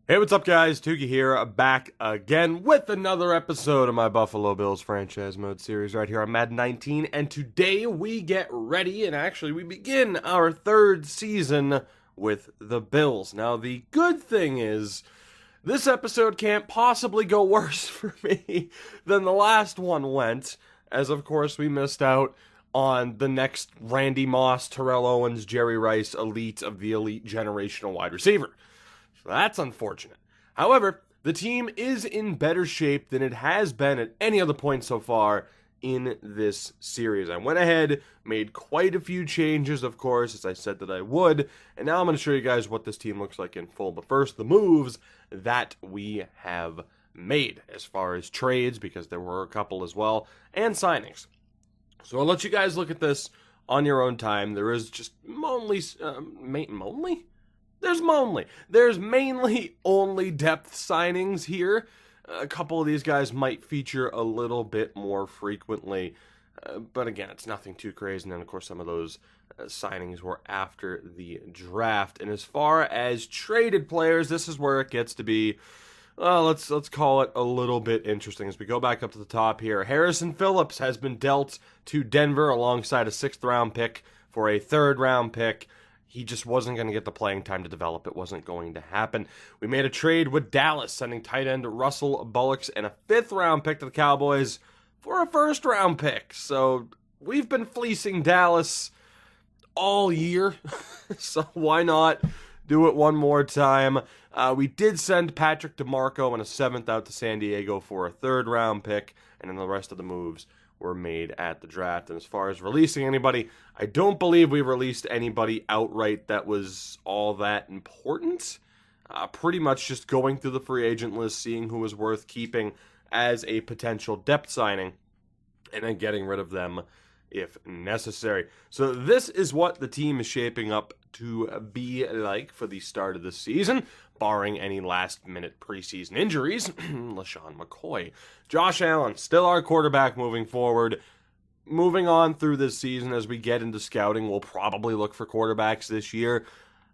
Hey, what's up, guys? Tuki here, back again with another episode of my Buffalo Bills franchise mode series right here on Madden 19. And today we get ready, and actually we begin our third season with the Bills. Now, the good thing is, this episode can't possibly go worse for me than the last one went, as of course we missed out on the next Randy Moss, Terrell Owens, Jerry Rice elite of the elite generational wide receiver. So that's unfortunate. However, the team is in better shape than it has been at any other point so far in this series. I went ahead, made quite a few changes, of course, as I said that I would, and now I'm going to show you guys what this team looks like in full. But first, the moves that we have made as far as trades, because there were a couple as well, and signings. So I'll let you guys look at this on your own time. There is just There's mainly only depth signings here. A couple of these guys might feature a little bit more frequently. But again, it's nothing too crazy. And then, of course, some of those signings were after the draft. And as far as traded players, this is where it gets to be, let's call it a little bit interesting. As we go back up to the top here, Harrison Phillips has been dealt to Denver alongside a 6th-round pick for a 3rd-round pick. He just wasn't going to get the playing time to develop. It wasn't going to happen. We made a trade with Dallas, sending tight end Russell Bullocks and a 5th-round pick to the Cowboys for a 1st-round pick. So we've been fleecing Dallas all year, so why not do it one more time? We did send Patrick DeMarco and a 7th out to San Diego for a 3rd-round pick, and then the rest of the moves were made at the draft. And as far as releasing anybody, I don't believe we released anybody outright that was all that important. Pretty much just going through the free agent list, seeing who was worth keeping as a potential depth signing, and then getting rid of them if necessary. So this is what the team is shaping up to be like for the start of the season, barring any last-minute preseason injuries. LaShawn McCoy. Josh Allen, still our quarterback moving forward. Moving on through this season, as we get into scouting, we'll probably look for quarterbacks this year.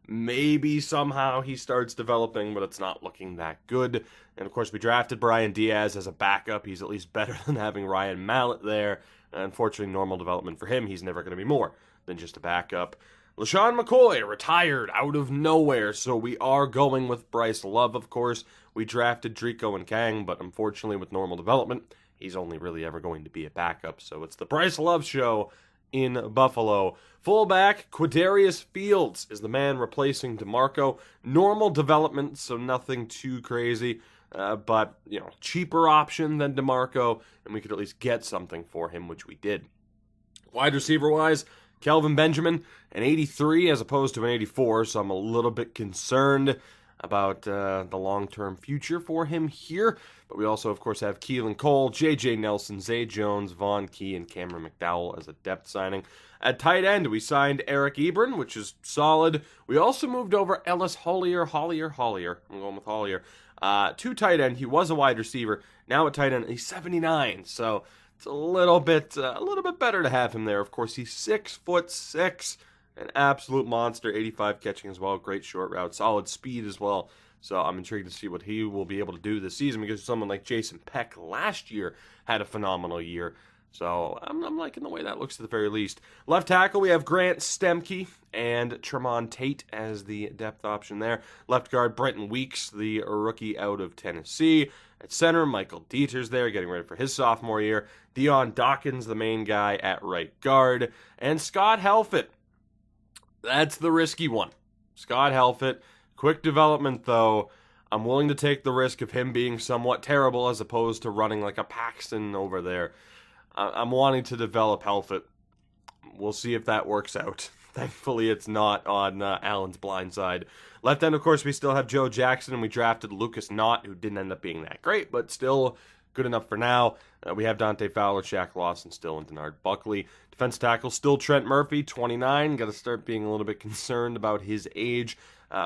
Maybe somehow he starts developing, but it's not looking that good. And of course, we drafted Brian Diaz as a backup. He's at least better than having Ryan Mallett there. Unfortunately, normal development for him, he's never going to be more than just a backup. LaShawn McCoy retired out of nowhere, so we are going with Bryce Love, of course. We drafted Drico and Kang, but unfortunately with normal development, he's only really ever going to be a backup. So it's the Bryce Love show in Buffalo. Fullback, Quadarius Fields is the man replacing DeMarco. Normal development, so nothing too crazy. But, cheaper option than DeMarco, and we could at least get something for him, which we did. Wide receiver-wise, Kelvin Benjamin, an 83 as opposed to an 84, so I'm a little bit concerned about the long-term future for him here. But we also, of course, have Keelan Cole, J.J. Nelson, Zay Jones, Vaughn Key, and Cameron McDowell as a depth signing. At tight end, we signed Eric Ebron, which is solid. We also moved over Ellis Hollier. I'm going with Hollier. To tight end, he was a wide receiver. Now at tight end, he's 79, so it's a little bit better to have him there. Of course, he's 6'6", an absolute monster, 85 catching as well, great short route, solid speed as well. So I'm intrigued to see what he will be able to do this season, because someone like Jason Peck last year had a phenomenal year. So I'm liking the way that looks at the very least. Left tackle, we have Grant Stemke and Tremont Tate as the depth option there. Left guard, Brenton Weeks, the rookie out of Tennessee. At center, Michael Dieter's there, getting ready for his sophomore year. Dion Dawkins, the main guy at right guard. And Scott Helfett. That's the risky one. Scott Helfett. Quick development, though. I'm willing to take the risk of him being somewhat terrible as opposed to running like a Paxton over there. I'm wanting to develop Helfett. We'll see if that works out. Thankfully, it's not on Allen's blind side. Left end, of course, we still have Joe Jackson, and we drafted Lucas Knott, who didn't end up being that great, but still good enough for now. We have Dante Fowler, Shaq Lawson still, and Denard Buckley. Defense tackle, still Trent Murphy, 29. Got to start being a little bit concerned about his age.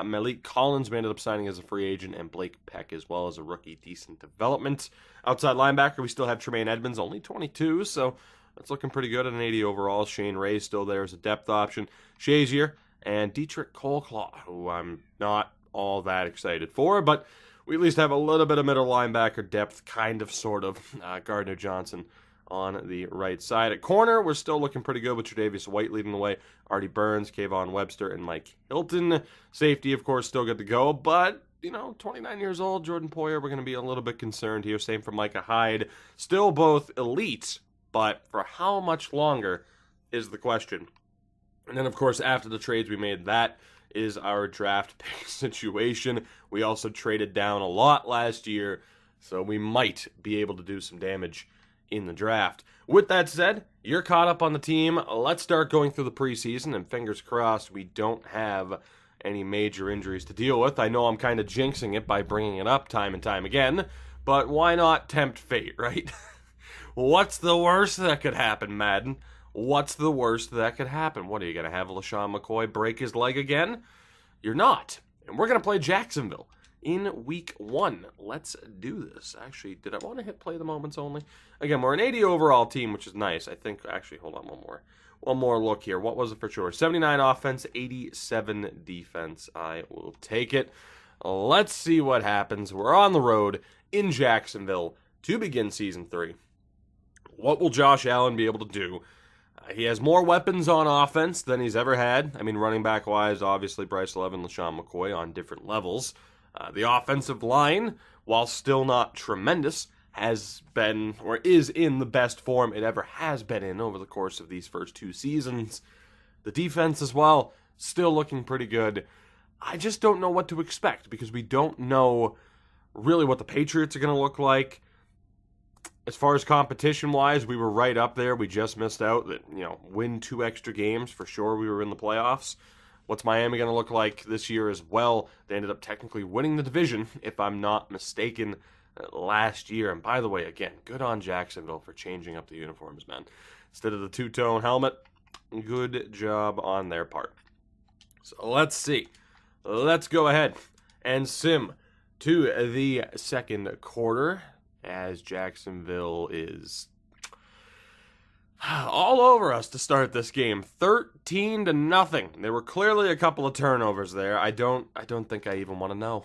Malik Collins, we ended up signing as a free agent, and Blake Peck as well as a rookie, decent development. Outside linebacker, we still have Tremaine Edmonds, only 22, so that's looking pretty good at an 80 overall. Shane Ray still there as a depth option. Shazier and Dietrich Colclaw, who I'm not all that excited for, but we at least have a little bit of middle linebacker depth, kind of, sort of. Gardner Johnson on the right side. At corner, we're still looking pretty good with Tre'Davious White leading the way. Artie Burns, Kayvon Webster, and Mike Hilton. Safety, of course, still good to go, but 29 years old, Jordan Poyer, we're going to be a little bit concerned here. Same for Micah Hyde. Still both elite, but for how much longer is the question. And then, of course, after the trades we made, that is our draft pick situation. We also traded down a lot last year, so we might be able to do some damage in the draft. With that said, you're caught up on the team. Let's start going through the preseason, and fingers crossed we don't have any major injuries to deal with. I know I'm kind of jinxing it by bringing it up time and time again, but why not tempt fate, right? What's the worst that could happen, Madden? What's the worst that could happen? What, are you going to have LaShawn McCoy break his leg again? You're not. And we're going to play Jacksonville in week 1. Let's do this. Actually, did I want to hit play the moments only? Again, we're an 80 overall team, which is nice. I think, actually, hold on one more look here. What was it for sure? 79 offense, 87 defense. I will take it. Let's see what happens. We're on the road in Jacksonville to begin Season 3. What will Josh Allen be able to do? He has more weapons on offense than he's ever had. I mean, running back-wise, obviously Bryce Love and LaShawn McCoy on different levels. The offensive line, while still not tremendous, has been, or is in the best form it ever has been in over the course of these first 2 seasons. The defense as well, still looking pretty good. I just don't know what to expect because we don't know really what the Patriots are going to look like. As far as competition-wise, we were right up there. We just missed out that, win 2 extra games. For sure, we were in the playoffs. What's Miami going to look like this year as well? They ended up technically winning the division, if I'm not mistaken, last year. And by the way, again, good on Jacksonville for changing up the uniforms, man. Instead of the two-tone helmet, good job on their part. So let's see. Let's go ahead and sim to the second quarter, as Jacksonville is all over us to start this game. 13-0. There were clearly a couple of turnovers there. I don't think I even want to know.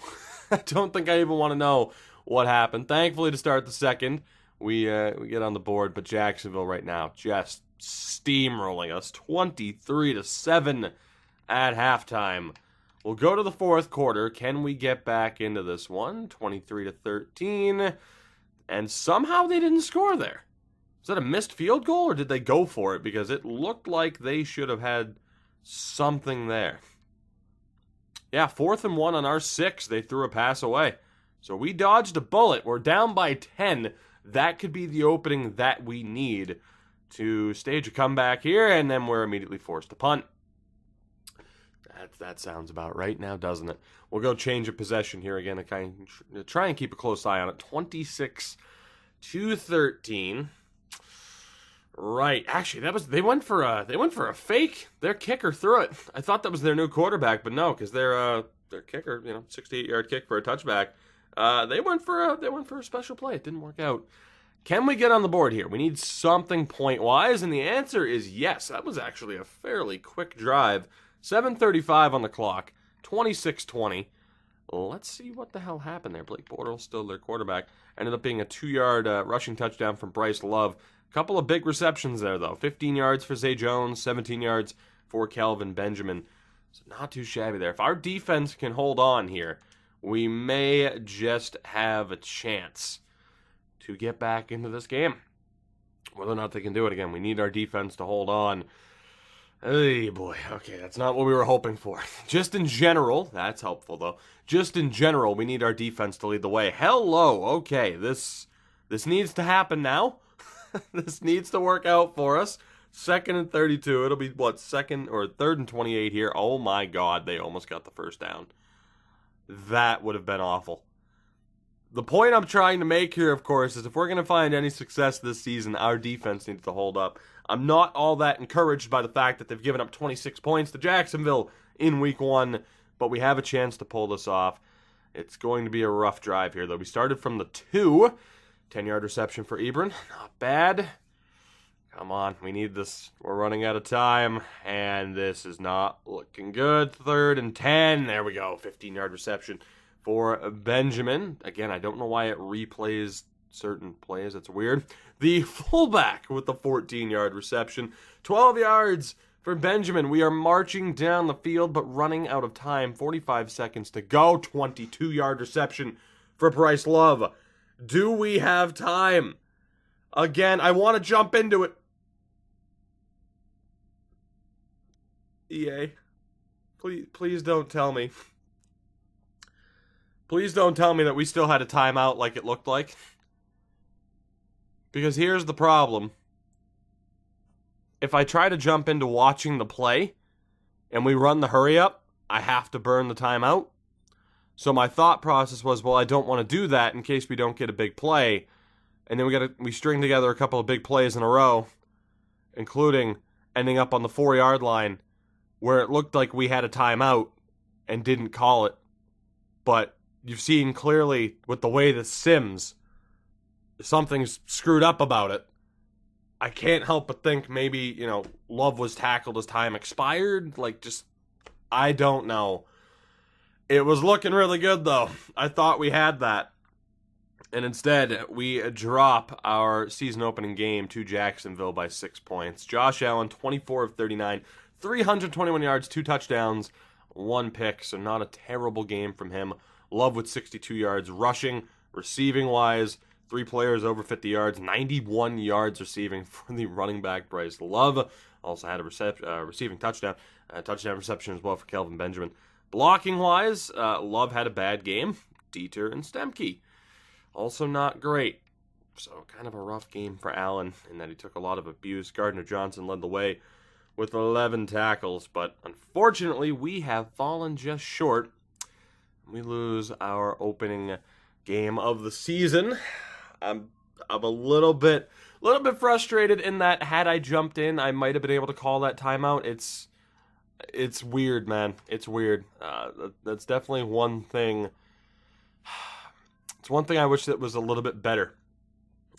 I don't think I even want to know what happened. Thankfully, to start the second, we get on the board, but Jacksonville right now just steamrolling us 23-7 at halftime. We'll go to the fourth quarter. Can we get back into this one? 23-13. And somehow they didn't score there. Is that a missed field goal, or did they go for it? Because it looked like they should have had something there. Yeah, 4th and 1 on our 6. They threw a pass away. So we dodged a bullet. We're down by 10. That could be the opening that we need to stage a comeback here, and then we're immediately forced to punt. That sounds about right now, doesn't it? We'll go change of possession here again to try and keep a close eye on it. 26-13. Right. Actually, they went for a fake. Their kicker threw it. I thought that was their new quarterback, but no, because their kicker, 68-yard kick for a touchback. They went for a special play. It didn't work out. Can we get on the board here? We need something point-wise, and the answer is yes. That was actually a fairly quick drive. 7:35 on the clock, 26-20. Let's see what the hell happened there. Blake Bortles, still their quarterback. Ended up being a 2-yard rushing touchdown from Bryce Love. A couple of big receptions there, though. 15 yards for Zay Jones, 17 yards for Kelvin Benjamin. So not too shabby there. If our defense can hold on here, we may just have a chance to get back into this game. Whether or not they can do it again, we need our defense to hold on. Hey, boy. Okay, that's not what we were hoping for. Just in general, that's helpful, though. Just in general, we need our defense to lead the way. Hello. Okay, this needs to happen now. This needs to work out for us. 2nd and 32. It'll be, 2nd or 3rd and 28 here. Oh, my God. They almost got the first down. That would have been awful. The point I'm trying to make here, of course, is if we're going to find any success this season, our defense needs to hold up. I'm not all that encouraged by the fact that they've given up 26 points to Jacksonville in week 1, but we have a chance to pull this off. It's going to be a rough drive here, though. We started from the 2. 10-yard reception for Ebron. Not bad. Come on, we need this. We're running out of time, and this is not looking good. 3rd and 10. There we go. 15-yard reception for Benjamin. Again, I don't know why it replays certain plays. That's weird. The fullback with the 14-yard reception. 12 yards for Benjamin. We are marching down the field, but running out of time. 45 seconds to go. 22-yard reception for Bryce Love. Do we have time? Again, I want to jump into it. EA, please don't tell me. Please don't tell me that we still had a timeout like it looked like. Because here's the problem. If I try to jump into watching the play and we run the hurry up, I have to burn the timeout. So my thought process was, well, I don't want to do that in case we don't get a big play. And then we string together a couple of big plays in a row, including ending up on the 4-yard line where it looked like we had a timeout and didn't call it. But you've seen clearly with the way this sims, something's screwed up about it. I can't help but think maybe, Love was tackled as time expired. I don't know. It was looking really good, though. I thought we had that. And instead, we drop our season opening game to Jacksonville by 6 points. Josh Allen, 24 of 39, 321 yards, 2 touchdowns, 1 pick. So not a terrible game from him. Love with 62 yards rushing, receiving-wise. 3 players over 50 yards, 91 yards receiving for the running back Bryce Love. Also had a receiving touchdown. Touchdown reception as well for Kelvin Benjamin. Blocking-wise, Love had a bad game. Dieter and Stemke. Also not great. So kind of a rough game for Allen in that he took a lot of abuse. Gardner Johnson led the way with 11 tackles. But unfortunately, we have fallen just short. We lose our opening game of the season. I'm a little bit frustrated in that had I jumped in, I might have been able to call that timeout. It's weird, man. It's weird. That's definitely one thing. It's one thing I wish that was a little bit better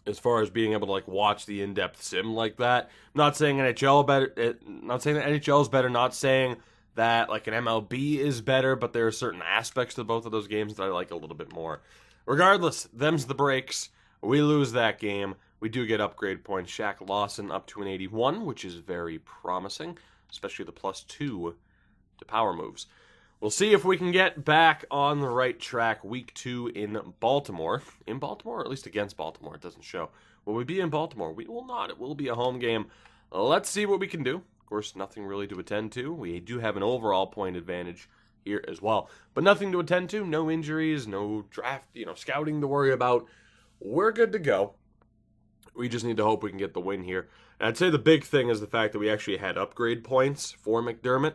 as far as being able to watch the in-depth sim like that. I'm not saying NHL better. Not saying that NHL is better. Not saying that an MLB is better. But there are certain aspects to both of those games that I like a little bit more. Regardless, them's the breaks. We lose that game. We do get upgrade points. Shaq Lawson up to an 81, which is very promising, especially the +2 to power moves. We'll see if we can get back on the right track week 2 in Baltimore. In Baltimore, or at least against Baltimore, it doesn't show. Will we be in Baltimore? We will not. It will be a home game. Let's see what we can do. Of course, nothing really to attend to. We do have an overall point advantage here as well. But nothing to attend to. No injuries, no draft, scouting to worry about. We're good to go. We just need to hope we can get the win here. And I'd say the big thing is the fact that we actually had upgrade points for McDermott.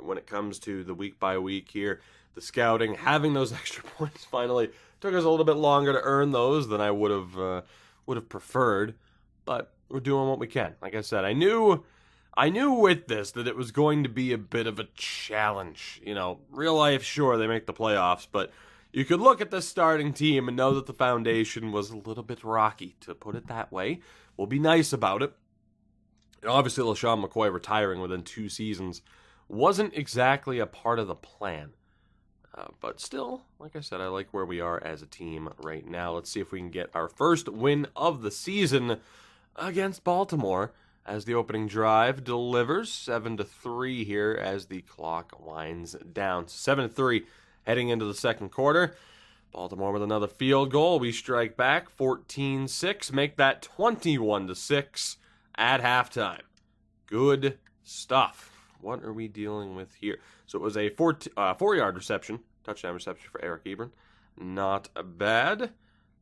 When it comes to the week by week here, the scouting, having those extra points finally took us a little bit longer to earn those than I would have preferred, but we're doing what we can. Like I said, I knew with this that it was going to be a bit of a challenge. Real life, sure, they make the playoffs, but you could look at this starting team and know that the foundation was a little bit rocky, to put it that way. We'll be nice about it. And obviously, LaShawn McCoy retiring within 2 seasons wasn't exactly a part of the plan. But still, like I said, I like where we are as a team right now. Let's see if we can get our first win of the season against Baltimore as the opening drive delivers. 7-3 here as the clock winds down. 7-3 heading into the second quarter. Baltimore with another field goal. We strike back 14-6, make that 21-6 at halftime. Good stuff. What are we dealing with here? So it was a 4-yard reception, touchdown reception for Eric Ebron. Not bad.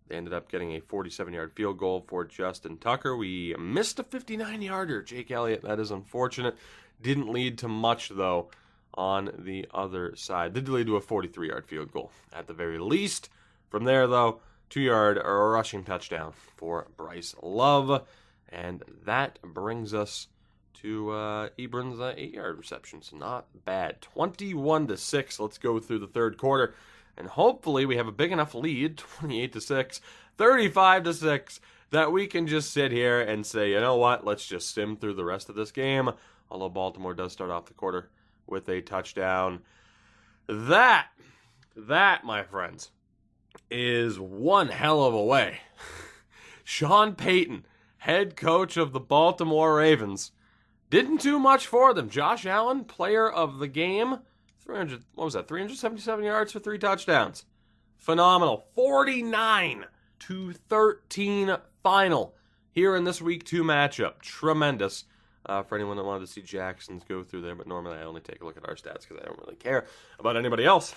They ended up getting a 47-yard field goal for Justin Tucker. We missed a 59-yarder, Jake Elliott. That is unfortunate. Didn't lead to much, though, on the other side. Did lead to a 43-yard field goal at the very least. From there, though, 2-yard rushing touchdown for Bryce Love. And that brings us to Ebron's 8-yard reception. So not bad. 21-6. Let's go through the third quarter. And hopefully we have a big enough lead, 28-6, 35-6, that we can just sit here and say, you know what, let's just sim through the rest of this game. Although Baltimore does start off the quarter with a touchdown. That, my friends, is one hell of a way. Sean Payton, head coach of the Baltimore Ravens, didn't do much for them. Josh Allen, player of the game, 377 yards for 3 touchdowns. Phenomenal. 49-13 final here in this week 2 matchup. Tremendous. For anyone that wanted to see Jackson's go through there, but normally I only take a look at our stats because I don't really care about anybody else.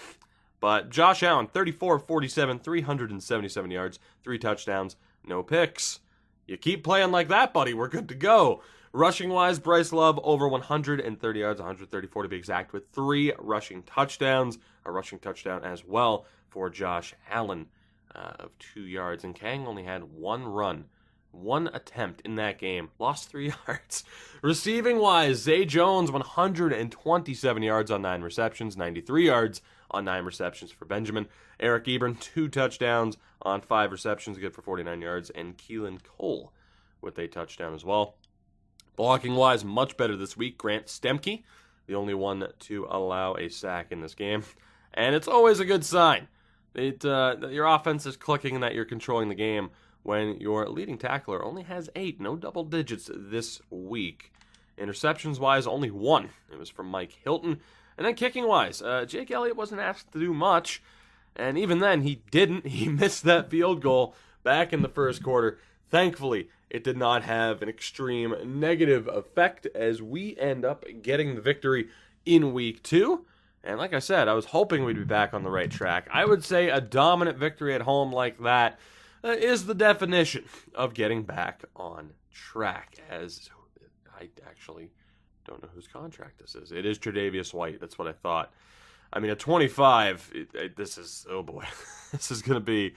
But Josh Allen, 34-47, 377 yards, 3 touchdowns, no picks. You keep playing like that, buddy. We're good to go. Rushing-wise, Bryce Love over 130 yards, 134 to be exact, with 3 rushing touchdowns. A rushing touchdown as well for Josh Allen of 2 yards. And Kang only had 1 run, 1 attempt in that game. Lost 3 yards. Receiving-wise, Zay Jones, 127 yards on 9 receptions, 93 yards on 9 receptions for Benjamin. Eric Ebron, 2 touchdowns on 5 receptions, good for 49 yards. And Keelan Cole with a touchdown as well. Blocking-wise, much better this week. Grant Stemke, the only one to allow a sack in this game. And it's always a good sign that your offense is clicking and that you're controlling the game when your leading tackler only has 8, no double digits this week. Interceptions-wise, only 1. It was from Mike Hilton. And then kicking-wise, Jake Elliott wasn't asked to do much. And even then, he didn't. He missed that field goal back in the first quarter. Thankfully, it did not have an extreme negative effect as we end up getting the victory in week 2. And like I said, I was hoping we'd be back on the right track. I would say a dominant victory at home like that is the definition of getting back on track, as I actually don't know whose contract this is. It is Tre'Davious White. That's what I thought. I mean, at 25, this is, oh boy, this is going to be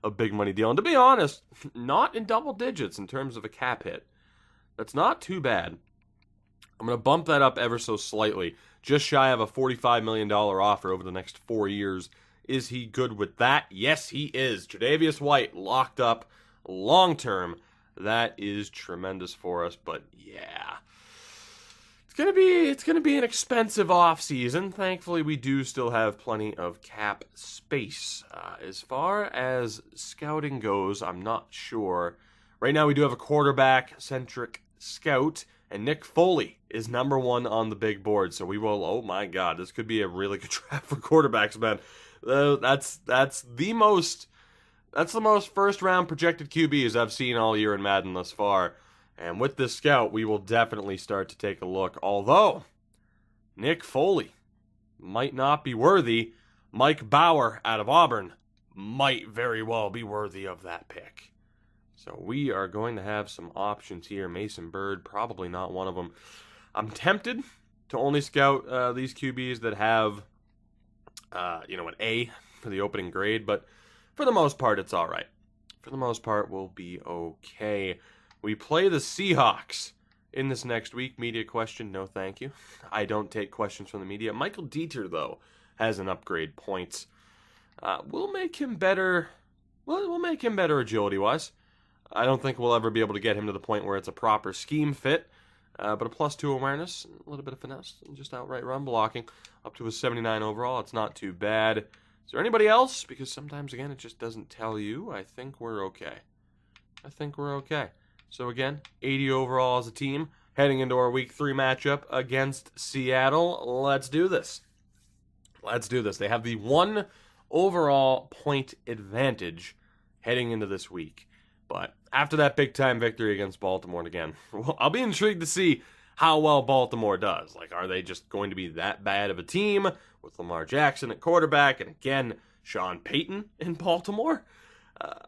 a big money deal. And to be honest, not in double digits in terms of a cap hit. That's not too bad. I'm going to bump that up ever so slightly, just shy of a $45 million offer over the next 4 years. Is he good with that? Yes, he is. Tre'Davious White locked up long-term. That is tremendous for us, but yeah. It's gonna be an expensive offseason. Thankfully, we do still have plenty of cap space. As far as scouting goes, I'm not sure. Right now, we do have a quarterback-centric scout, and Nick Foley is number 1 on the big board. So we will. Oh my God, this could be a really good draft for quarterbacks, man. That's the most first-round projected QBs I've seen all year in Madden thus far. And with this scout, we will definitely start to take a look. Although, Nick Foley might not be worthy. Mike Bauer out of Auburn might very well be worthy of that pick. So we are going to have some options here. Mason Bird, probably not one of them. I'm tempted to only scout these QBs that have, an A for the opening grade. But for the most part, it's all right. For the most part, we'll be okay. We play the Seahawks in this next week. Media question, no thank you. I don't take questions from the media. Michael Dieter, though, has an upgrade points. We'll make him better. We'll make him better agility-wise. I don't think we'll ever be able to get him to the point where it's a proper scheme fit. But a +2 awareness, a little bit of finesse, and just outright run blocking. Up to a 79 overall. It's not too bad. Is there anybody else? Because sometimes, again, it just doesn't tell you. I think we're okay. So again, 80 overall as a team, heading into our Week 3 matchup against Seattle. Let's do this. They have the 1 overall point advantage heading into this week. But after that big-time victory against Baltimore, and again, I'll be intrigued to see how well Baltimore does. Like, are they just going to be that bad of a team with Lamar Jackson at quarterback and, again, Sean Payton in Baltimore?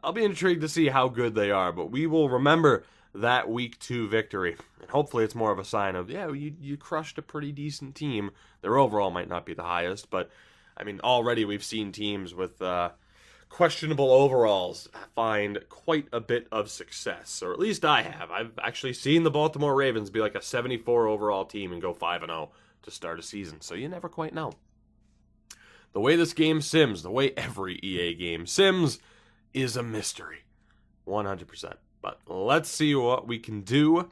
I'll be intrigued to see how good they are, but we will remember that Week 2 victory. And hopefully it's more of a sign of, you crushed a pretty decent team. Their overall might not be the highest, but, I mean, already we've seen teams with questionable overalls find quite a bit of success, or at least I have. I've actually seen the Baltimore Ravens be like a 74 overall team and go 5-0 to start a season, so you never quite know. The way this game sims, the way every EA game sims, is a mystery. 100%. But let's see what we can do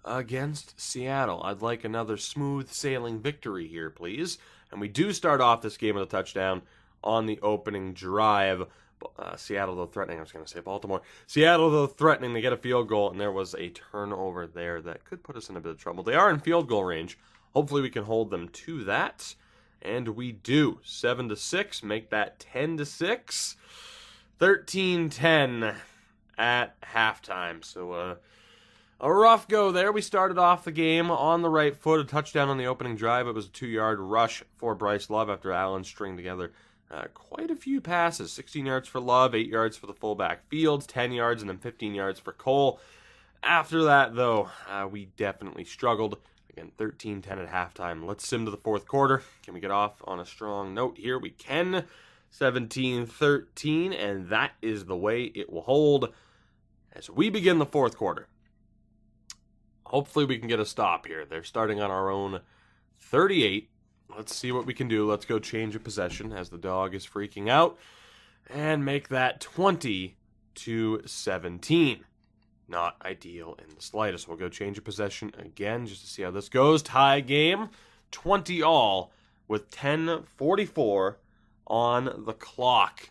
against Seattle. I'd like another smooth sailing victory here, please. And we do start off this game with a touchdown on the opening drive. Seattle, though, threatening. I was going to say Baltimore. Seattle, though, threatening to get a field goal, and there was a turnover there that could put us in a bit of trouble. They are in field goal range. Hopefully we can hold them to that. And we do. 7-6. Make that 10-6. 13-10 at halftime. So, a rough go there. We started off the game on the right foot. A touchdown on the opening drive. It was a 2-yard rush for Bryce Love after Allen stringed together quite a few passes. 16 yards for Love, 8 yards for the fullback Fields, 10 yards, and then 15 yards for Cole. After that, though, we definitely struggled. Again, 13-10 at halftime. Let's sim to the fourth quarter. Can we get off on a strong note here? We can. 17-13, and that is the way it will hold as we begin the fourth quarter. Hopefully we can get a stop here. They're starting on our own 38. Let's see what we can do. Let's go change of possession as the dog is freaking out and make that 20-17. Not ideal in the slightest. We'll go change of possession again just to see how this goes. Tie game, 20 all with 10:44 on the clock.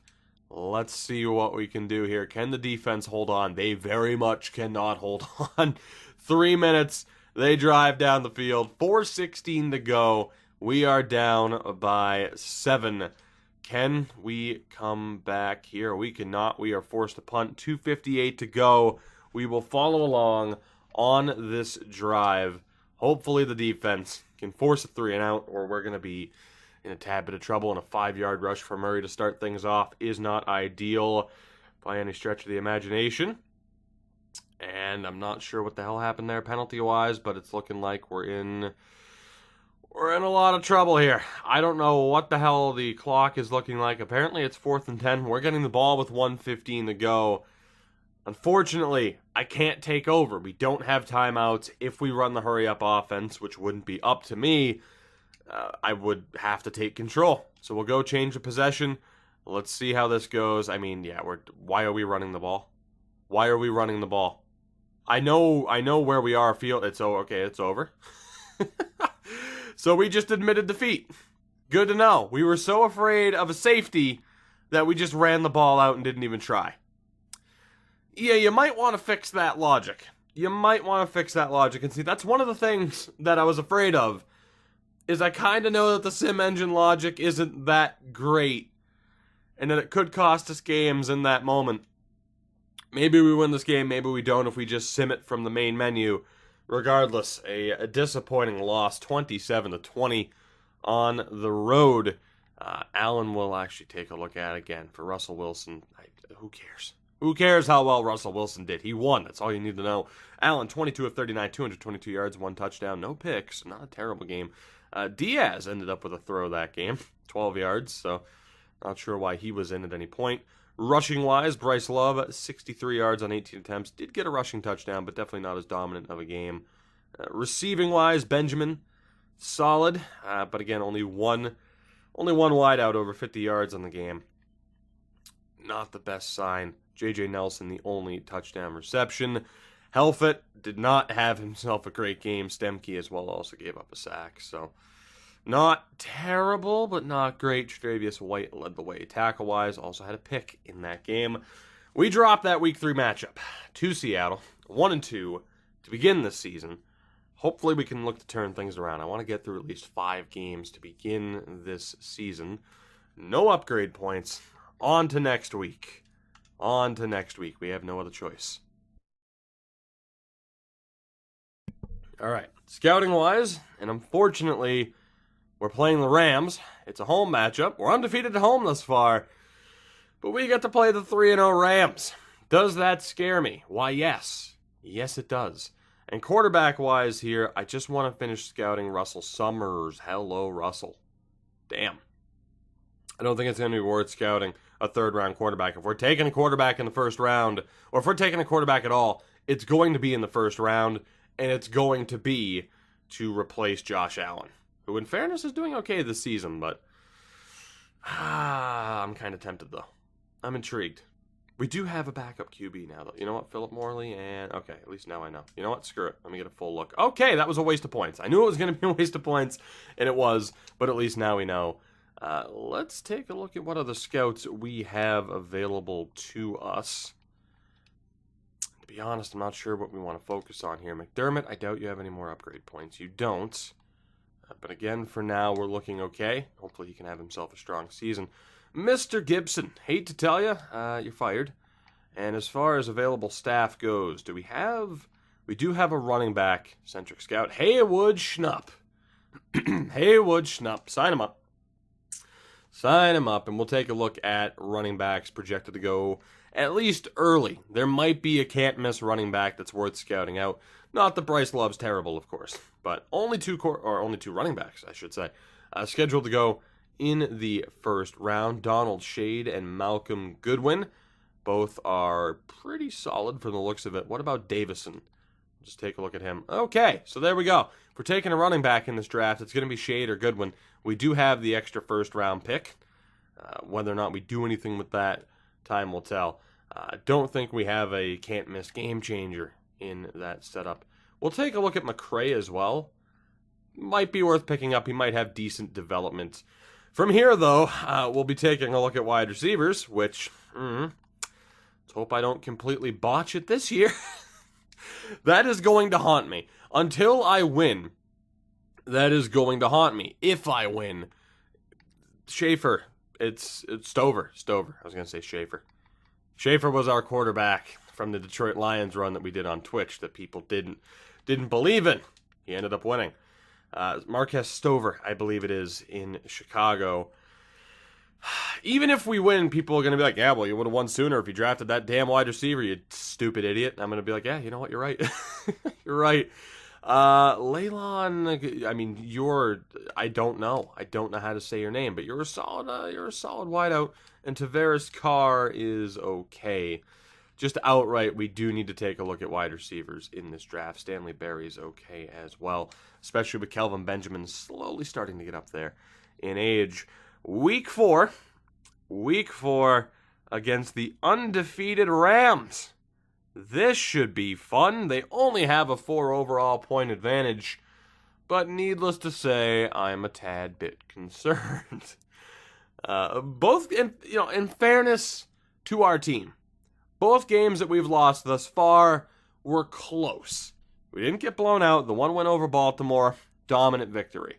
Let's see what we can do here. Can the defense hold on? They very much cannot hold on. 3 minutes. They drive down the field. 4:16 to go. We are down by 7. Can we come back here? We cannot. We are forced to punt. 2:58 to go. We will follow along on this drive. Hopefully the defense can force a 3-and-out, or we're going to be in a tad bit of trouble. And a 5-yard rush for Murray to start things off is not ideal by any stretch of the imagination. And I'm not sure what the hell happened there penalty-wise, but it's looking like we're in a lot of trouble here. I don't know what the hell the clock is looking like. Apparently it's 4th and 10. We're getting the ball with 1:15 to go. Unfortunately, I can't take over. We don't have timeouts. If we run the hurry-up offense, which wouldn't be up to me, I would have to take control. So we'll go change the possession. Let's see how this goes. I mean, yeah, why are we running the ball? Why are we running the ball? I know where we are. It's over. So we just admitted defeat. Good to know. We were so afraid of a safety that we just ran the ball out and didn't even try. Yeah, you might want to fix that logic. And see, that's one of the things that I was afraid of, is I kind of know that the sim engine logic isn't that great, and that it could cost us games in that moment. Maybe we win this game, maybe we don't if we just sim it from the main menu. Regardless, a disappointing loss, 27-20 on the road. Allen will actually take a look at it again. For Russell Wilson, who cares? Who cares how well Russell Wilson did? He won. That's all you need to know. Allen, 22 of 39, 222 yards, 1 touchdown, no picks. Not a terrible game. Diaz ended up with a throw that game, 12 yards, so not sure why he was in at any point. Rushing-wise, Bryce Love, 63 yards on 18 attempts. Did get a rushing touchdown, but definitely not as dominant of a game. Receiving-wise, Benjamin, solid, but again, only one wide out over 50 yards on the game. Not the best sign. J.J. Nelson, the only touchdown reception. Helfet did not have himself a great game. Stemke as well also gave up a sack. So, not terrible, but not great. Tre'Davious White led the way. Tackle-wise, also had a pick in that game. We dropped that Week 3 matchup to Seattle, 1-2, to begin this season. Hopefully we can look to turn things around. I want to get through at least 5 games to begin this season. No upgrade points. On to next week. We have no other choice. All right. Scouting-wise, and unfortunately, we're playing the Rams. It's a home matchup. We're undefeated at home thus far. But we get to play the 3-0 Rams. Does that scare me? Why, yes. Yes, it does. And quarterback-wise here, I just want to finish scouting Russell Summers. Hello, Russell. Damn. I don't think it's going to be worth scouting a third-round quarterback. If we're taking a quarterback in the first round, or if we're taking a quarterback at all, it's going to be in the first round, and it's going to be to replace Josh Allen, who, in fairness, is doing okay this season, but I'm kind of tempted, though. I'm intrigued. We do have a backup QB now, though. You know what? Philip Morley and... Okay, at least now I know. You know what? Screw it. Let me get a full look. Okay, that was a waste of points. I knew it was going to be a waste of points, and it was. But at least now we know. Let's take a look at what other scouts we have available to us. To be honest, I'm not sure what we want to focus on here. McDermott, I doubt you have any more upgrade points. You don't. But again, for now, we're looking okay. Hopefully he can have himself a strong season. Mr. Gibson, hate to tell you, you're fired. And as far as available staff goes, we do have a running back centric scout, Haywood Schnupp. Haywood Schnupp, sign him up. Sign him up, and we'll take a look at running backs projected to go at least early. There might be a can't-miss running back that's worth scouting out. Not that Bryce Love's terrible, of course, but only two running backs, I should say, scheduled to go in the first round. Donald Shade and Malcolm Goodwin. Both are pretty solid from the looks of it. What about Davison? Just take a look at him. Okay, so there we go. If we're taking a running back in this draft, it's going to be Shade or Goodwin. We do have the extra first-round pick. Whether or not we do anything with that, time will tell. I don't think we have a can't-miss game changer in that setup. We'll take a look at McCray as well. Might be worth picking up. He might have decent development. From here, though, we'll be taking a look at wide receivers, which, let's hope I don't completely botch it this year. That is going to haunt me. Until I win, that is going to haunt me. If I win, Schaefer, it's Stover. I was going to say Schaefer. Schaefer was our quarterback from the Detroit Lions run that we did on Twitch that people didn't believe in. He ended up winning. Marquez Stover, I believe it is, in Chicago. Even if we win, people are going to be like, yeah, well, you would have won sooner if you drafted that damn wide receiver, you stupid idiot. And I'm going to be like, yeah, you know what, you're right. You're right. Leylon, I mean, I don't know how to say your name, but you're a solid wideout, and Tavares Carr is okay. Just outright, we do need to take a look at wide receivers in this draft. Stanley Berry's okay as well, especially with Kelvin Benjamin slowly starting to get up there in age. Week 4 against the undefeated Rams. This should be fun. They only have a 4 overall point advantage, but needless to say, I'm a tad bit concerned. In fairness to our team, both games that we've lost thus far were close. We didn't get blown out. The one win over Baltimore, dominant victory.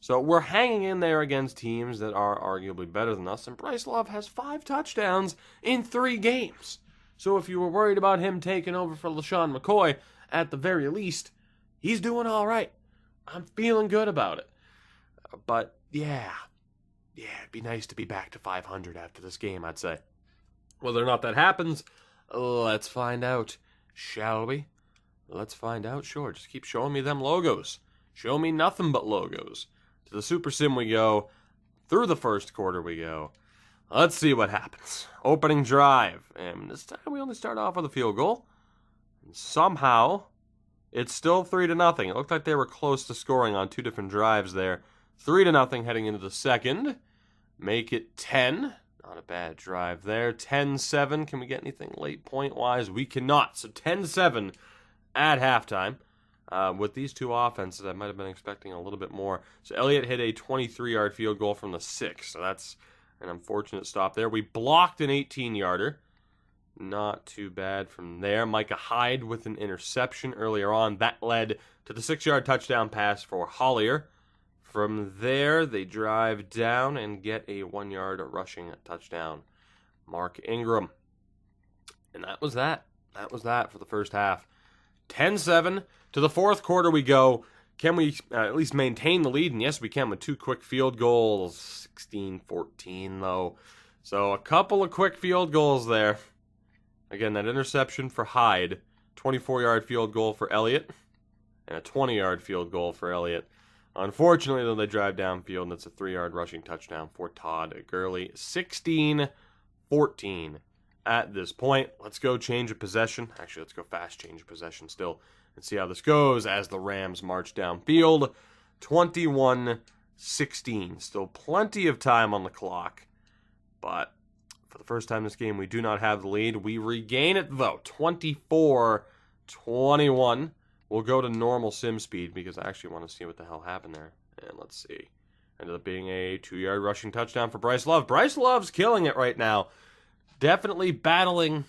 So we're hanging in there against teams that are arguably better than us, and Bryce Love has 5 touchdowns in 3 games. So if you were worried about him taking over for LaShawn McCoy, at the very least, he's doing all right. I'm feeling good about it. But yeah, it'd be nice to be back to 500 after this game, I'd say. Whether or not that happens, let's find out, shall we? Let's find out, sure. Just keep showing me them logos. Show me nothing but logos. To the Super Sim we go. Through the first quarter we go. Let's see what happens. Opening drive. And this time we only start off with a field goal. And somehow, it's still 3-0. It looked like they were close to scoring on 2 different drives there. 3-0 heading into the second. Make it 10. Not a bad drive there. 10-7. Can we get anything late point-wise? We cannot. So 10-7 at halftime. With these two offenses, I might have been expecting a little bit more. So Elliott hit a 23-yard field goal from the 6. So that's an unfortunate stop there. We blocked an 18-yarder. Not too bad from there. Micah Hyde with an interception earlier on. That led to the 6-yard touchdown pass for Hollier. From there, they drive down and get a 1-yard rushing touchdown. Mark Ingram. And that was that. That was that for the first half. 10-7. To the fourth quarter we go. Can we at least maintain the lead? And yes, we can with 2 quick field goals. 16-14, though. So a couple of quick field goals there. Again, that interception for Hyde. 24-yard field goal for Elliott. And a 20-yard field goal for Elliott. Unfortunately, though, they drive downfield, and it's a 3-yard rushing touchdown for Todd Gurley. 16-14 at this point. Let's go change of possession. Actually, let's go fast change of possession still and see how this goes as the Rams march downfield. 21-16. Still plenty of time on the clock. But For the first time this game, we do not have the lead. We regain it, though. 24-21. We'll go to normal sim speed because I actually want to see what the hell happened there. And let's see. Ended up being a 2-yard rushing touchdown for Bryce Love. Bryce Love's killing it right now. Definitely battling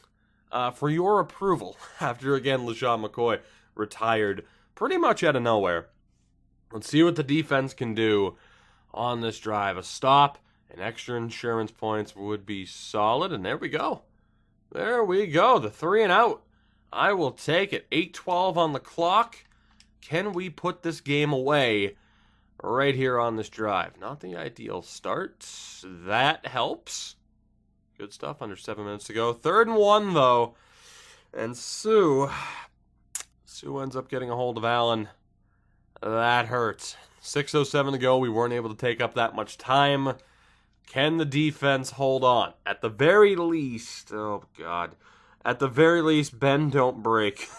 for your approval after, again, LaShawn McCoy retired pretty much out of nowhere. Let's see what the defense can do on this drive. A stop and extra insurance points would be solid. And there we go. There we go. The 3 and out. I will take it. 8:12 on the clock. Can we put this game away right here on this drive? Not the ideal start. That helps. Good stuff. Under 7 minutes to go. 3rd and 1, though. And Sue ends up getting a hold of Allen. That hurts. 6:07 to go. We weren't able to take up that much time. Can the defense hold on? At the very least, oh God. At the very least, bend, don't break.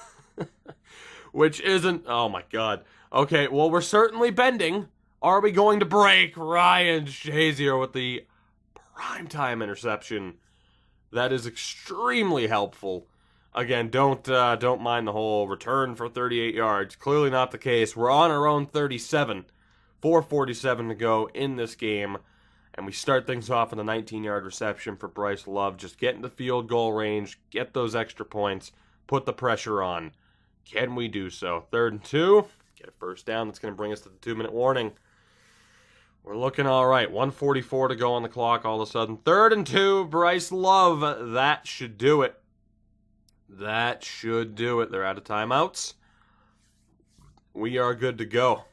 Which isn't, oh my God. Okay, well, we're certainly bending. Are we going to break? Ryan Shazier with the primetime interception. That is extremely helpful. Again, don't mind the whole return for 38 yards. Clearly not the case. We're on our own 37. 4:47 to go in this game. And we start things off with a 19-yard reception for Bryce Love. Just get into field goal range, get those extra points, put the pressure on. Can we do so? 3rd and 2. Get a first down. That's going to bring us to the 2-minute warning. We're looking all right. 1:44 to go on the clock all of a sudden. 3rd and 2. Bryce Love. That should do it. That should do it. They're out of timeouts. We are good to go.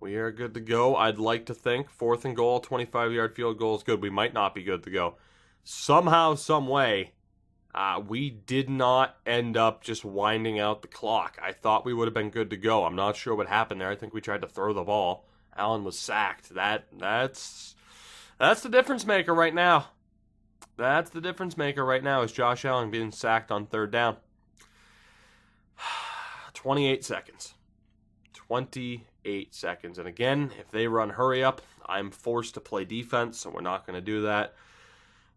We are good to go. I'd like to think 4th and goal, 25-yard field goal is good. We might not be good to go. Somehow, some way, we did not end up just winding out the clock. I thought we would have been good to go. I'm not sure what happened there. I think we tried to throw the ball. Allen was sacked. That's the difference maker right now. That's the difference maker right now is Josh Allen being sacked on 3rd down. 28 seconds. 28 seconds. And again, if they run hurry up, I'm forced to play defense, so we're not going to do that.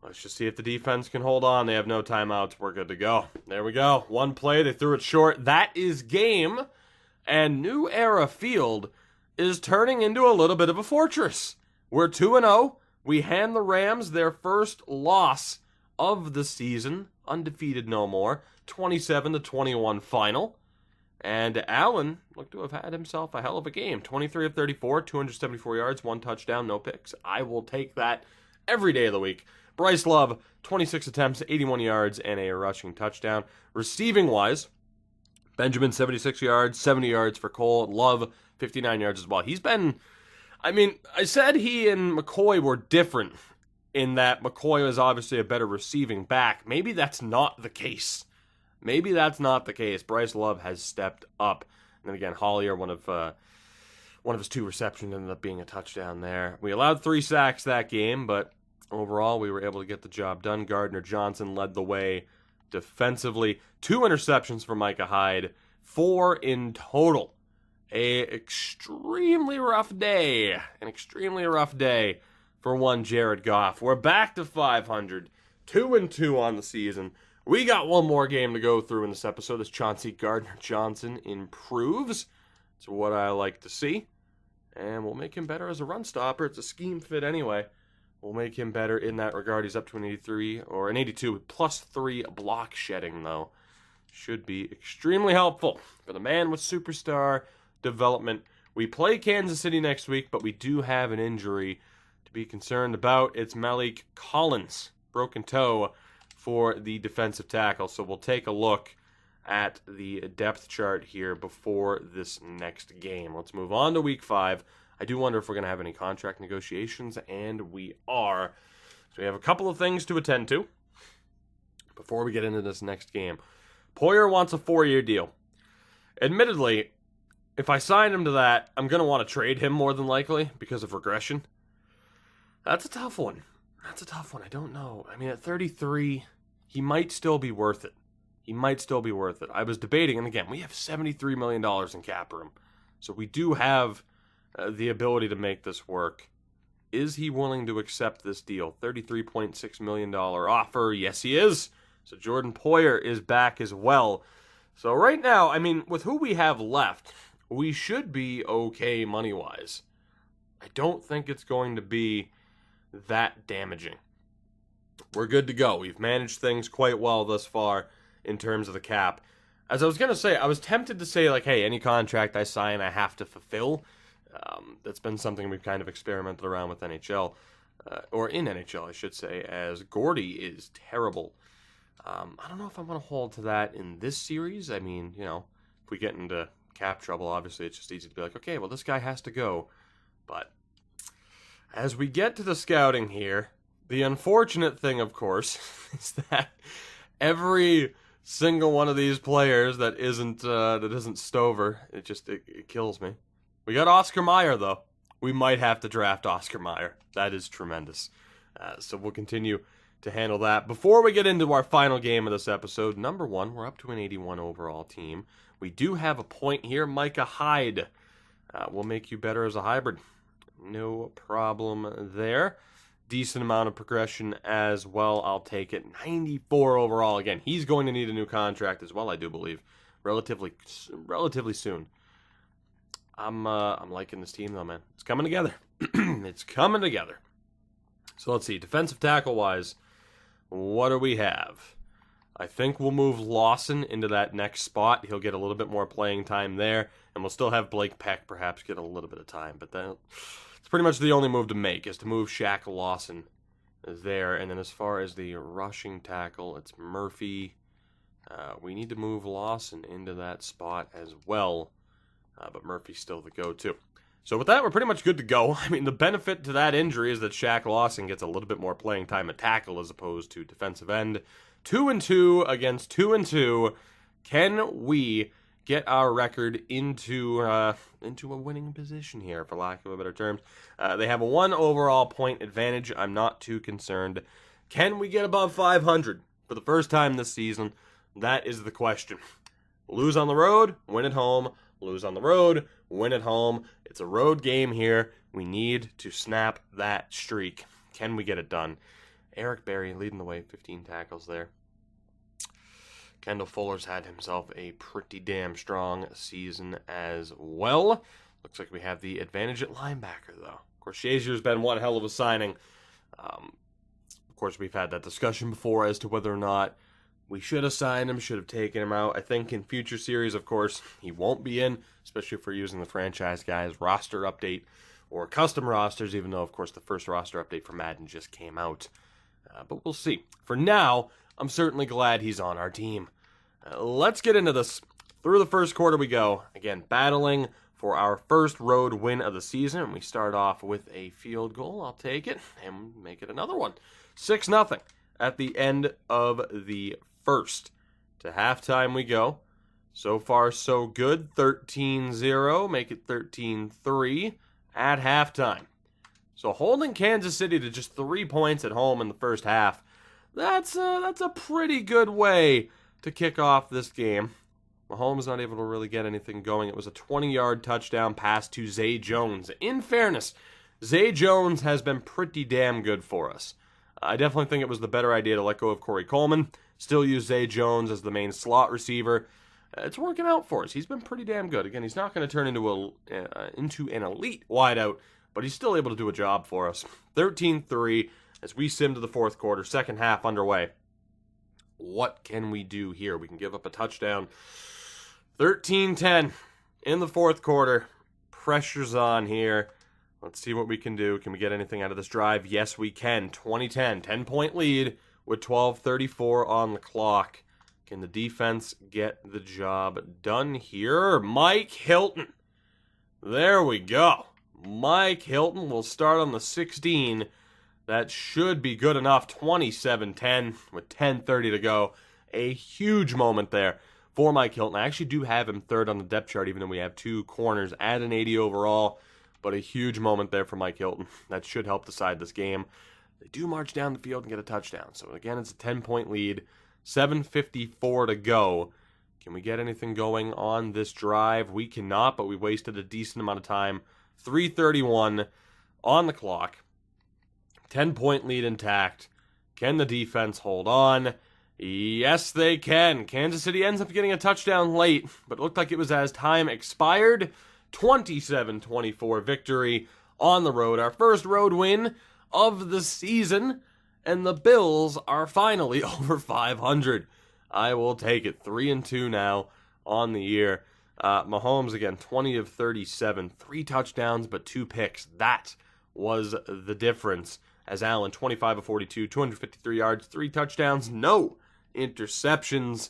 Let's just see if the defense can hold on. They have no timeouts. We're good to go. There we go. One play. They threw it short. That is game. And New Era Field is turning into a little bit of a fortress. We're 2-0. We hand the Rams their first loss of the season. Undefeated no more. 27-21 final. And Allen looked to have had himself a hell of a game. 23 of 34, 274 yards, 1 touchdown, no picks. I will take that every day of the week. Bryce Love, 26 attempts, 81 yards, and a rushing touchdown. Receiving-wise, Benjamin, 76 yards, 70 yards for Cole. Love, 59 yards as well. He's been, I said he and McCoy were different in that McCoy was obviously a better receiving back. Maybe that's not the case. Maybe that's not the case. Bryce Love has stepped up. And then again, Hollier, one of his 2 receptions ended up being a touchdown there. We allowed 3 sacks that game, but overall we were able to get the job done. Gardner Johnson led the way defensively. 2 interceptions for Micah Hyde. 4 in total. An extremely rough day for one Jared Goff. We're back to 500. 2-2 on the season. We got one more game to go through in this episode as Chauncey Gardner-Johnson improves. It's what I like to see. And we'll make him better as a run stopper. It's a scheme fit anyway. We'll make him better in that regard. He's up to an 83 or an 82 with +3 block shedding, though. Should be extremely helpful for the man with superstar development. We play Kansas City next week, but we do have an injury to be concerned about. It's Malik Collins, broken toe for the defensive tackle. So we'll take a look at the depth chart here before this next game. Let's move on to week 5. I do wonder if we're going to have any contract negotiations, and we are. So we have a couple of things to attend to before we get into this next game. Poyer wants a 4-year deal. Admittedly, if I sign him to that, I'm going to want to trade him more than likely because of regression. That's a tough one. I don't know. At 33, he might still be worth it. I was debating, and again, we have $73 million in cap room. So we do have the ability to make this work. Is he willing to accept this deal? $33.6 million offer. Yes, he is. So Jordan Poyer is back as well. So right now, I mean, with who we have left, we should be okay money-wise. I don't think it's going to be that damaging. We're good to go. We've managed things quite well thus far in terms of the cap. As I was going to say, I was tempted to say, like, hey, any contract I sign, I have to fulfill. That's been something we've kind of experimented around with NHL, or in NHL, I should say, as Gordy is terrible. I don't know if I want to hold to that in this series. I mean, you know, if we get into cap trouble, obviously it's just easy to be like, okay, well, this guy has to go. But as we get to the scouting here, the unfortunate thing, of course, is that every single one of these players that isn't Stover, it kills me. We got Oscar Meyer, though. We might have to draft Oscar Meyer. That is tremendous. So we'll continue to handle that. Before we get into our final game of this episode, number one, we're up to an 81 overall team. We do have a point here. Micah Hyde will make you better as a hybrid. No problem there. Decent amount of progression as well. I'll take it. 94 overall. Again, he's going to need a new contract as well, I do believe. Relatively soon. I'm liking this team, though, man. It's coming together. It's coming together. So let's see. Defensive tackle-wise, what do we have? I think we'll move Lawson into that next spot. He'll get a little bit more playing time there, and we'll still have Blake Peck perhaps get a little bit of time. But it's pretty much the only move to make, is to move Shaq Lawson there. And then as far as the rushing tackle, it's Murphy. We need to move Lawson into that spot as well. But Murphy's still the go-to. So with that, we're pretty much good to go. I mean, the benefit to that injury is that Shaq Lawson gets a little bit more playing time at tackle as opposed to defensive end. 2-2 against 2-2. Can we get our record into a winning position here, for lack of a better term? They have a 1 overall point advantage. I'm not too concerned. Can we get above 500 for the first time this season? That is the question. Lose on the road, win at home. Lose on the road, win at home. It's a road game here. We need to snap that streak. Can we get it done? Eric Berry leading the way, 15 tackles there. Kendall Fuller's had himself a pretty damn strong season as well. Looks like we have the advantage at linebacker, though. Of course, Shazier's been one hell of a signing. Of course, we've had that discussion before as to whether or not we should have signed him, should have taken him out. I think in future series, of course, he won't be in, especially if we're using the franchise guys roster update or custom rosters, even though, of course, the first roster update for Madden just came out. But we'll see. For now, I'm certainly glad he's on our team. Let's get into this. Through the first quarter we go. Again, battling for our first road win of the season. We start off with a field goal. I'll take it and make it another one. 6-0 at the end of the first. To halftime we go. So far, so good. 13-0. Make it 13-3 at halftime. So holding Kansas City to just 3 points at home in the first half. That's a pretty good way to kick off this game. Mahomes not able to really get anything going. It was a 20-yard touchdown pass to Zay Jones. In fairness, Zay Jones has been pretty damn good for us. I definitely think it was the better idea to let go of Corey Coleman. Still use Zay Jones as the main slot receiver. It's working out for us. He's been pretty damn good. Again, he's not going to turn into an elite wideout, but he's still able to do a job for us. 13-3 as we sim to the fourth quarter. Second half underway. What can we do here? We can give up a touchdown. 13-10 in the fourth quarter. Pressure's on here. Let's see what we can do. Can we get anything out of this drive? Yes, we can. 20-10. 10-point lead with 12:34 on the clock. Can the defense get the job done here? Mike Hilton. There we go. Mike Hilton will start on the 16. That should be good enough. 27-10 with 10:30 to go. A huge moment there for Mike Hilton. I actually do have him third on the depth chart, even though we have two corners at an 80 overall. But a huge moment there for Mike Hilton. That should help decide this game. They do march down the field and get a touchdown. So again, it's a 10-point lead. 7:54 to go. Can we get anything going on this drive? We cannot, but we wasted a decent amount of time. 3:31 on the clock. 10-point lead intact. Can the defense hold on? Yes, they can. Kansas City ends up getting a touchdown late, but it looked like it was as time expired. 27-24 victory on the road. Our first road win of the season, and the Bills are finally over 500. I will take it. 3-2 now on the year. Mahomes, again, 20 of 37. 3 touchdowns, but 2 picks. That was the difference. As Allen, 25 of 42, 253 yards, 3 touchdowns, no interceptions.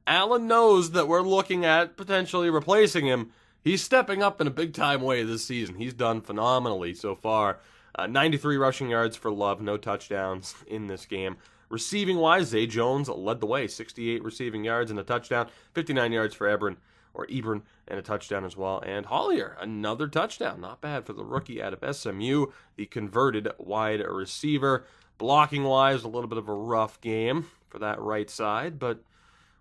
Allen knows that we're looking at potentially replacing him. He's stepping up in a big-time way this season. He's done phenomenally so far. 93 rushing yards for Love, no touchdowns in this game. Receiving-wise, Zay Jones led the way, 68 receiving yards and a touchdown, 59 yards for Ebron, and a touchdown as well. And Hollier, another touchdown. Not bad for the rookie out of SMU, the converted wide receiver. Blocking-wise, a little bit of a rough game for that right side, but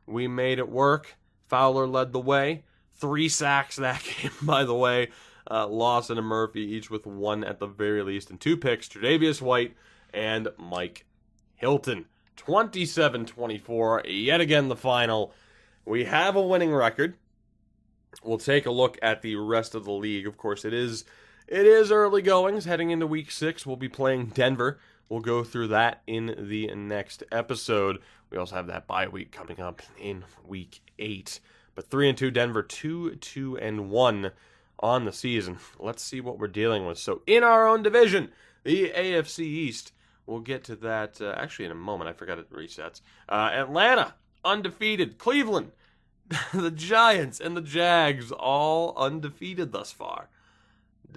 we made it work. Fowler led the way. 3 sacks that game, by the way. Lawson and Murphy, each with 1 at the very least, and 2 picks. Tre'Davious White and Mike Hilton. 27-24, yet again the final. We have a winning record. We'll take a look at the rest of the league. Of course, it is early goings. Heading into week 6, we'll be playing Denver. We'll go through that in the next episode. We also have that bye week coming up in week 8. But 3-2 Denver, 2-1 on the season. Let's see what we're dealing with. So in our own division, the AFC East, we'll get to that actually in a moment. I forgot it resets. Atlanta, undefeated. Cleveland, the Giants, and the Jags, all undefeated thus far.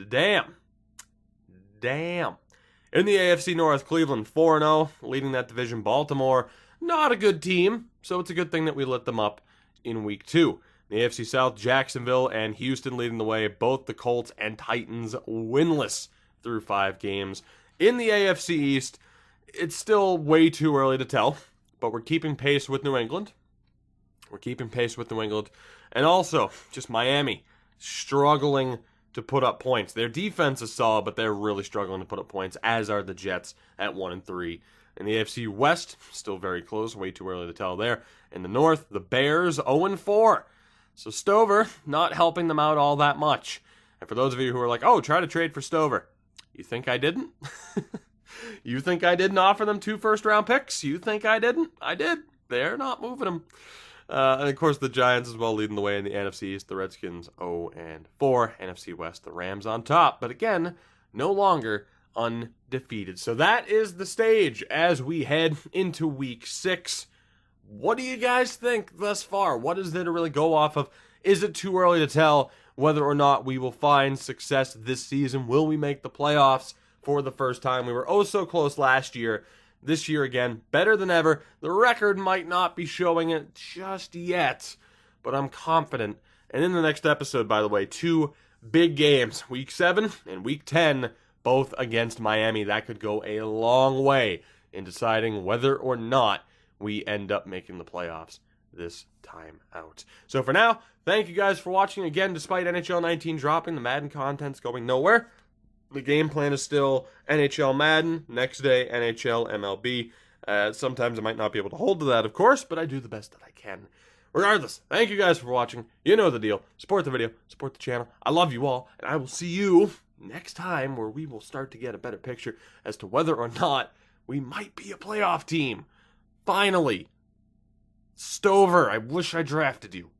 Damn. In the AFC North, Cleveland 4-0, leading that division. Baltimore, not a good team, so it's a good thing that we lit them up in week 2. In the AFC South, Jacksonville and Houston leading the way. Both the Colts and Titans winless through 5 games. In the AFC East, it's still way too early to tell, but we're keeping pace with New England. And also, just Miami, struggling to put up points. Their defense is solid, but they're really struggling to put up points, as are the Jets at 1-3. In the AFC West, still very close, way too early to tell there. In the North, the Bears 0-4. So Stover not helping them out all that much. And for those of you who are like, oh, try to trade for Stover. You think I didn't? You think I didn't offer them 2 first-round picks? You think I didn't? I did. They're not moving them. And of course, the Giants as well leading the way in the NFC East. The Redskins 0-4. NFC West, the Rams on top. But again, no longer undefeated. So that is the stage as we head into week 6. What do you guys think thus far? What is there to really go off of? Is it too early to tell whether or not we will find success this season? Will we make the playoffs for the first time? We were oh so close last year. This year again, better than ever. The record might not be showing it just yet, but I'm confident. And in the next episode, by the way, 2 big games, Week 7 and Week 10, both against Miami. That could go a long way in deciding whether or not we end up making the playoffs this time out. So for now, thank you guys for watching. Again, despite NHL 19 dropping, the Madden content's going nowhere. The game plan is still NHL Madden, next day NHL MLB. Sometimes I might not be able to hold to that, of course, but I do the best that I can. Regardless, thank you guys for watching. You know the deal. Support the video, support the channel. I love you all, and I will see you next time where we will start to get a better picture as to whether or not we might be a playoff team. Finally. Stover, I wish I drafted you.